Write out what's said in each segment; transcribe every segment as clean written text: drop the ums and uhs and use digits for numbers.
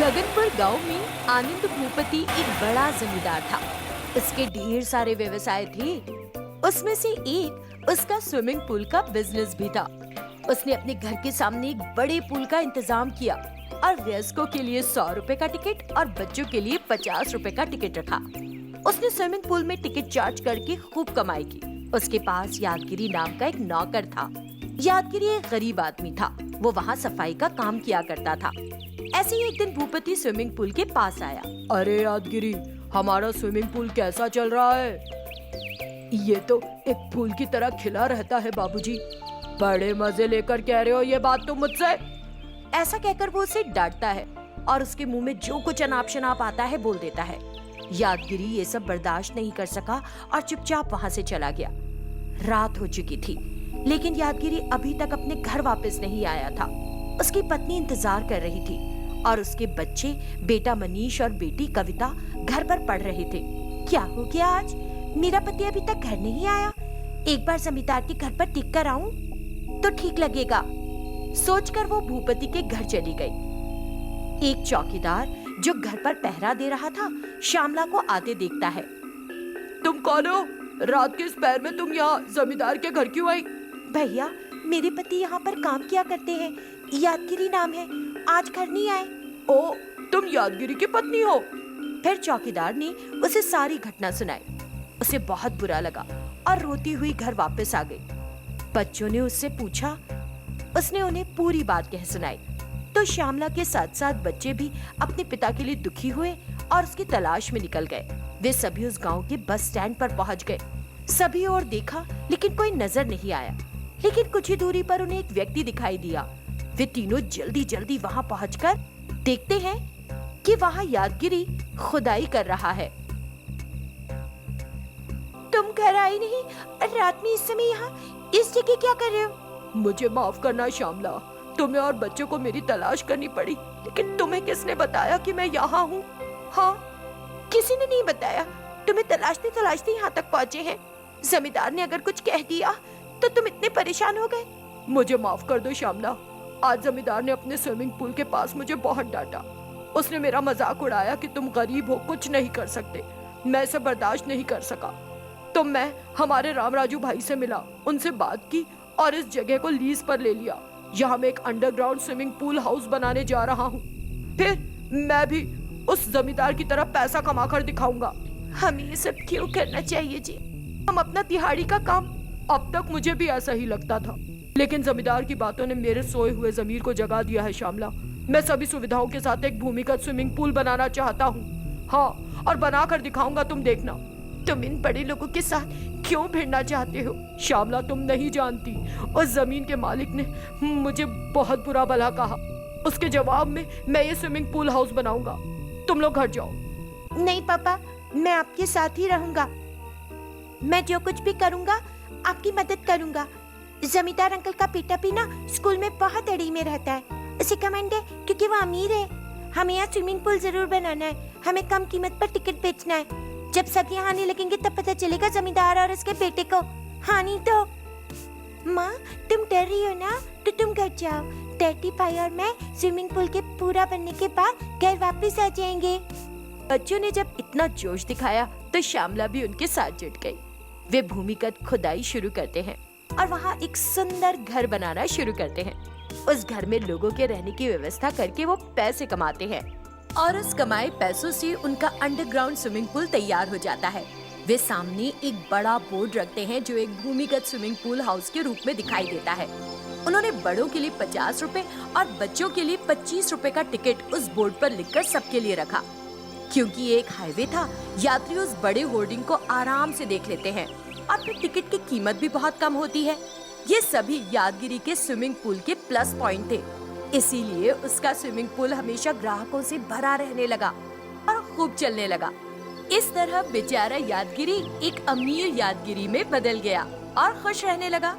गगनपुर गांव में आनंद भूपति एक बड़ा जमींदार था। उसके ढेर सारे व्यवसाय थे। उसमें से एक उसका स्विमिंग पूल का बिजनेस भी था। उसने अपने घर के सामने एक बड़े पूल का इंतजाम किया और वयस्कों के लिए 100 रुपए का टिकट और बच्चों के लिए 50 रुपए का टिकट रखा। उसने स्विमिंग पूल में टिकट चार्ज करके खूब कमाई की। उसके पास यादगिरी नाम का एक नौकर था। यादगिरी एक गरीब आदमी था। वो वहाँ सफाई का काम किया करता था। ऐसे ही एक दिन भूपति स्विमिंग पूल के पास आया। अरे यादगिरी, हमारा स्विमिंग पूल कैसा चल रहा है? ये तो एक फूल की तरह खिला रहता है बाबूजी। बड़े मजे लेकर कह रहे हो ये बात तुम मुझसे? ऐसा कहकर वो उसे डांटता है और उसके मुंह में जो कुछ अनाप शनाप आता है बोल देता है। यादगिरी ये सब बर्दाश्त नहीं कर सका और चुपचाप वहाँ से चला गया। रात हो चुकी थी, लेकिन यादगिरी अभी तक अपने घर वापस नहीं आया था। उसकी पत्नी इंतजार कर रही थी और उसके बच्चे बेटा मनीष और बेटी कविता घर पर पढ़ रहे थे। क्या हो गया आज? मेरा पति अभी तक घर नहीं आया। एक बार जमींदार के घर पर टिक कर आऊं तो ठीक लगेगा। सोचकर वो भूपति के घर चली गई। एक चौकीदार जो घर पर पहरा दे रहा था, श्यामला को आते देखता है। तुम कौन हो? रात के इस पैर में तुम यहाँ जमींदार के घर क्यों आई? भैया, मेरे पति यहाँ पर काम किया करते हैं। यादगिरी नाम है। आज घर नहीं आए। ओ, तुम यादगिरी की पत्नी हो? फिर चौकीदार ने उसे सारी घटना सुनाई। उसे बहुत बुरा लगा और रोती हुई घर वापस आ गई। बच्चों ने उससे पूछा। उसने उन्हें पूरी बात कह सुनाई। तो श्यामला के साथ साथ बच्चे भी अपने पिता के लिए दुखी हुए और उसकी तलाश में निकल गए। वे सभी उस गांव के बस स्टैंड पर पहुंच गए। सभी और देखा, लेकिन कोई नजर नहीं आया। लेकिन कुछ ही दूरी पर उन्हें एक व्यक्ति दिखाई दिया। वे तीनों जल्दी जल्दी वहां पहुंचकर देखते हैं कि वहां यादगिरी खुदाई कर रहा है। तुम घर आई नहीं? रात में इस समय यहाँ इस जगह क्या कर रहे हो? मुझे माफ करना श्यामला, तुम्हें और बच्चों को मेरी तलाश करनी पड़ी। लेकिन तुम्हें किसने बताया कि मैं यहाँ हूँ? हाँ, किसी ने नहीं बताया। तुम्हें तलाशते तलाशते यहाँ तक पहुँचे हैं। जमींदार ने अगर कुछ कह दिया तो तुम इतने परेशान हो गए। मुझे माफ कर दो श्यामला। आज जमींदार ने अपने स्विमिंग पूल के पास मुझे बहुत डांटा। उसने मेरा मजाक उड़ाया कि तुम गरीब हो, कुछ नहीं कर सकते। मैं इसे बर्दाश्त नहीं कर सका। तो मैं हमारे रामराजू भाई से मिला, उनसे बात की और इस जगह को लीज पर ले लिया। यहाँ मैं एक अंडरग्राउंड स्विमिंग पूल हाउस बनाने जा रहा हूँ। फिर मैं भी उस जमींदार की तरह पैसा कमा कर दिखाऊंगा। हमें ये सब क्यों करना चाहिए जी? हम अपना दिहाड़ी का काम। अब तक मुझे भी ऐसा ही लगता था, लेकिन जमींदार की बातों ने मेरे सोए हुए जमीर को जगा दिया है श्यामला। मैं सभी सुविधाओं के साथ एक भूमिगत स्विमिंग पूल बनाना चाहता हूँ। हाँ, और बना कर दिखाऊंगा, तुम देखना। तुम इन बड़े लोगों के साथ क्यों भिड़ना चाहते हो श्यामला? तुम नहीं जानती, उस जमीन के मालिक ने मुझे बहुत बुरा भला कहा। उसके जवाब में मैं ये स्विमिंग पूल हाउस बनाऊंगा। तुम लोग घर जाओ। नहीं पापा, मैं आपके साथ ही रहूंगा। मैं जो कुछ भी करूंगा आपकी मदद करूंगा। जमींदार अंकल का बेटा भी ना स्कूल में बहुत अड़ी में रहता है। उसे कमांड है क्योंकि वो अमीर है। हमें यहाँ स्विमिंग पूल जरूर बनाना है। हमें कम कीमत पर टिकट बेचना है। जब सब यहाँ आने लगेंगे तब पता चलेगा जमींदार और उसके बेटे को। हाँ नहीं तो। माँ, तुम डर रही हो ना, तो तुम घर जाओ। डैडी भाई और मैं स्विमिंग पूल के पूरा बनने के बाद घर वापस आ जाएंगे। बच्चों ने जब इतना जोश दिखाया तो श्यामला भी उनके साथ जुट गई। वे भूमिगत खुदाई शुरू करते हैं और वहाँ एक सुंदर घर बनाना शुरू करते हैं। उस घर में लोगों के रहने की व्यवस्था करके वो पैसे कमाते हैं और उस कमाए पैसों से उनका अंडरग्राउंड स्विमिंग पूल तैयार हो जाता है। वे सामने एक बड़ा बोर्ड रखते हैं जो एक भूमिगत स्विमिंग पूल हाउस के रूप में दिखाई देता है। उन्होंने बड़ों के लिए 50 रुपए और बच्चों के लिए 25 रुपए का टिकट उस बोर्ड पर लिखकर सबके लिए रखा। क्योंकि ये एक हाईवे था, यात्री उस बड़े होर्डिंग को आराम से देख लेते हैं और फिर टिकट की कीमत भी बहुत कम होती है। ये सभी यादगिरी के स्विमिंग पूल के प्लस पॉइंट थे। इसीलिए उसका स्विमिंग पूल हमेशा ग्राहकों से भरा रहने लगा और खूब चलने लगा। इस तरह बेचारा यादगिरी एक अमीर यादगिरी में बदल गया और खुश रहने लगा।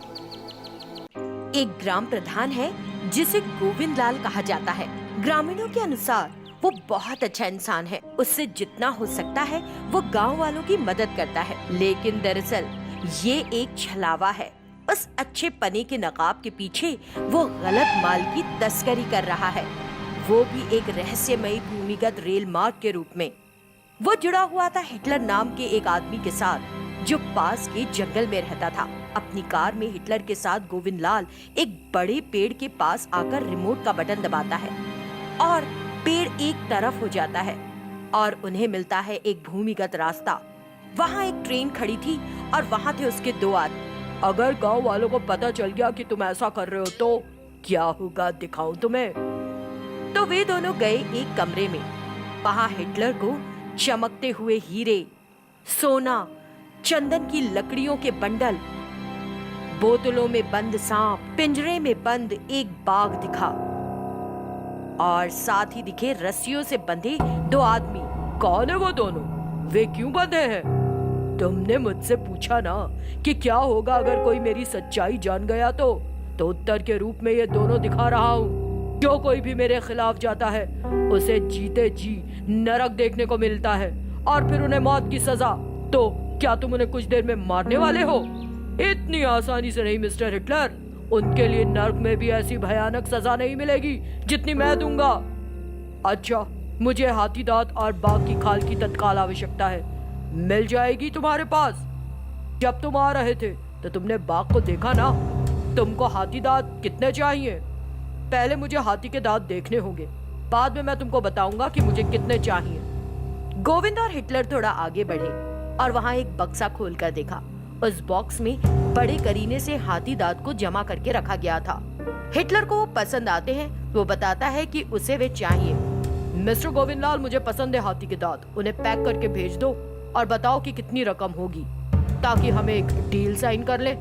एक ग्राम प्रधान है जिसे गोविंद लाल कहा जाता है। ग्रामीणों के अनुसार वो बहुत अच्छा इंसान है। उससे जितना हो सकता है वो गांव वालों की मदद करता है। लेकिन दरअसल ये एक छलावा है। उस अच्छे पने के नकाब के पीछे वो गलत माल की तस्करी कर रहा है। वो भी एक रहस्यमयी भूमिगत रेल मार्ग के रूप में। वो जुड़ा हुआ था हिटलर नाम के एक आदमी के साथ जो पास के जंगल में रहता था। अपनी कार में हिटलर के साथ गोविंद लाल एक बड़े पेड़ के पास आकर रिमोट का बटन दबाता है और पेड़ एक तरफ हो जाता है और उन्हें मिलता है एक भूमिगत रास्ता। वहाँ एक ट्रेन खड़ी थी और वहाँ थे उसके 2 आदमी। अगर गांव वालों को पता चल गया कि तुम ऐसा कर रहे हो तो क्या होगा, दिखाऊं तुम्हें। तो वे दोनों गए एक कमरे में। वहाँ हिटलर को चमकते हुए हीरे, सोना, चंदन की लकड़ियों के बंडल, बोतलों में बंद सांप, पिंजरे में बंद एक बाघ दिखा और साथ ही दिखे रस्सियों से बंधे 2 आदमी। कौन है वो दोनों? वे क्यों बंधे हैं? तुमने मुझसे पूछा ना कि क्या होगा अगर कोई मेरी सच्चाई जान गया तो उत्तर के रूप में ये दोनों दिखा रहा हूँ। जो कोई भी मेरे खिलाफ जाता है उसे जीते जी नरक देखने को मिलता है और फिर उन्हें मौत की सजा। तो क्या तुम उन्हें कुछ देर में मारने वाले हो? इतनी आसानी से नहीं मिस्टर हिटलर। उनके लिए नर्क में भी ऐसी भयानक सजा नहीं मिलेगी जितनी मैं दूंगा। अच्छा, मुझे हाथी दांत और बाघ की खाल की तत्काल आवश्यकता है। मिल जाएगी तुम्हारे पास। जब तुम आ रहे थे तो तुमने बाघ को देखा ना। तुमको हाथी दांत कितने चाहिए? पहले मुझे हाथी के दांत देखने होंगे, बाद में मैं तुमको बताऊंगा कि मुझे कितने चाहिए। गोविंद और हिटलर थोड़ा आगे बढ़े और वहाँ एक बक्सा खोलकर देखा। उस बॉक्स में बड़े करीने से हाथी दांत को जमा करके रखा गया था। हिटलर को वो पसंद आते हैं। वो बताता है कि उसे वे चाहिए। मिस्टर गोविंद लाल, मुझे पसंद है हाथी के दांत। उन्हें पैक करके भेज दो और बताओ कि कितनी रकम होगी ताकि हम एक डील साइन कर ले।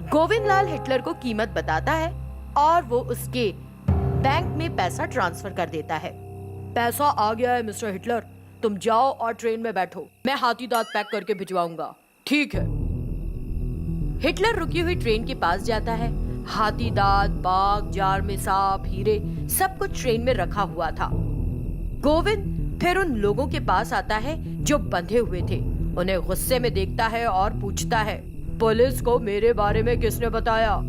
गोविंद लाल हिटलर को कीमत बताता है और वो उसके बैंक में पैसा ट्रांसफर कर देता है। पैसा आ गया है मिस्टर हिटलर, तुम जाओ और ट्रेन में बैठो। मैं हाथी दांत पैक करके भिजवाऊंगा। ठीक है। हिटलर रुकी हुई ट्रेन के पास जाता है। हाथी दांत, बाघ, जार में सांप, हीरे, सब कुछ ट्रेन में रखा हुआ था। गोविंद फिर उन लोगों के पास आता है जो बंधे हुए थे। उन्हें गुस्से में देखता है और पूछता है, पुलिस को मेरे बारे में किसने बताया?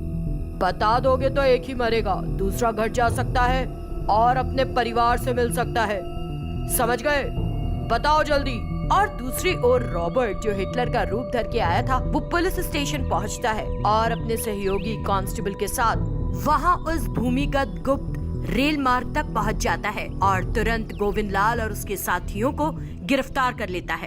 बता दोगे तो एक ही मरेगा, दूसरा घर जा सकता है और अपने परिवार से मिल सकता है। समझ गए? बताओ जल्दी। और दूसरी ओर रॉबर्ट, जो हिटलर का रूप धर के आया था, वो पुलिस स्टेशन पहुंचता है और अपने सहयोगी कांस्टेबल के साथ वहां उस भूमिगत गुप्त रेल मार्ग तक पहुंच जाता है और तुरंत गोविंद लाल और उसके साथियों को गिरफ्तार कर लेता है।